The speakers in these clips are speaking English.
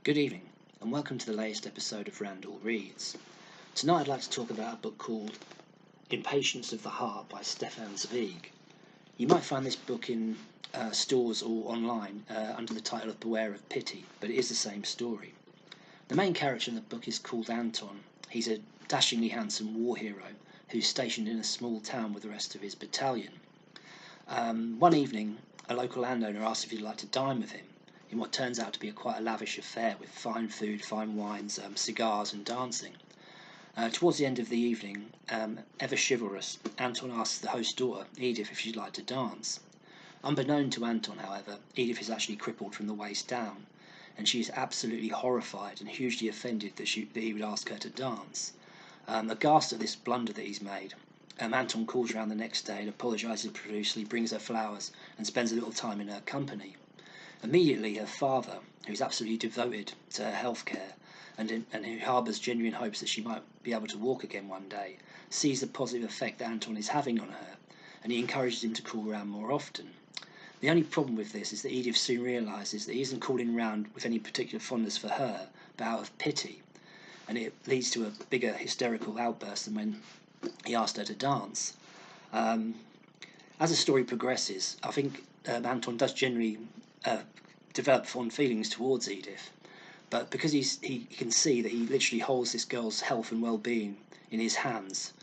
Good evening, and welcome to the latest episode of Randall Reads. Tonight I'd like to talk about a book called Impatience of the Heart by Stefan Zweig. You might find this book in stores or online under the title of Beware of Pity, but it is the same story. The main character in the book is called Anton. He's a dashingly handsome war hero who's stationed in a small town with the rest of his battalion. One evening, a local landowner asks if he'd like to dine with him in what turns out to be quite a lavish affair with fine food, fine wines, cigars and dancing. Towards the end of the evening, ever chivalrous, Anton asks the host daughter, Edith, if she'd like to dance. Unbeknown to Anton, however, Edith is actually crippled from the waist down, and she is absolutely horrified and hugely offended that he would ask her to dance. Aghast at this blunder that he's made, Anton calls round the next day and apologises profusely, brings her flowers and spends a little time in her company. Immediately, her father, who is absolutely devoted to her health care and who harbours genuine hopes that she might be able to walk again one day, sees the positive effect that Anton is having on her, and he encourages him to call round more often. The only problem with this is that Edith soon realises that he isn't calling round with any particular fondness for her, but out of pity, and it leads to a bigger hysterical outburst than when he asked her to dance. As the story progresses, I think Anton does generally develop fond feelings towards Edith, but because he can see that he literally holds this girl's health and well-being in his hands,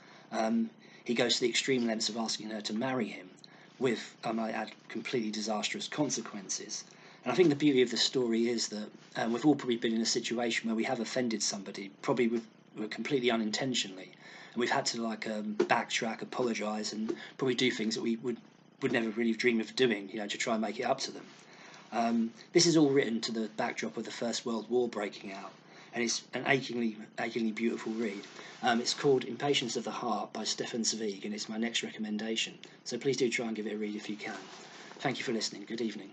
he goes to the extreme lengths of asking her to marry him, with, I might add, completely disastrous consequences. And I think the beauty of the story is that we've all probably been in a situation where we have offended somebody, probably completely unintentionally, and we've had to backtrack, apologise, and probably do things that we would never really dream of doing, to try and make it up to them. This is all written to the backdrop of the First World War breaking out, and it's an achingly beautiful read. It's called Impatience of the Heart by Stefan Zweig, and it's my next recommendation. So please do try and give it a read if you can. Thank you for listening. Good evening.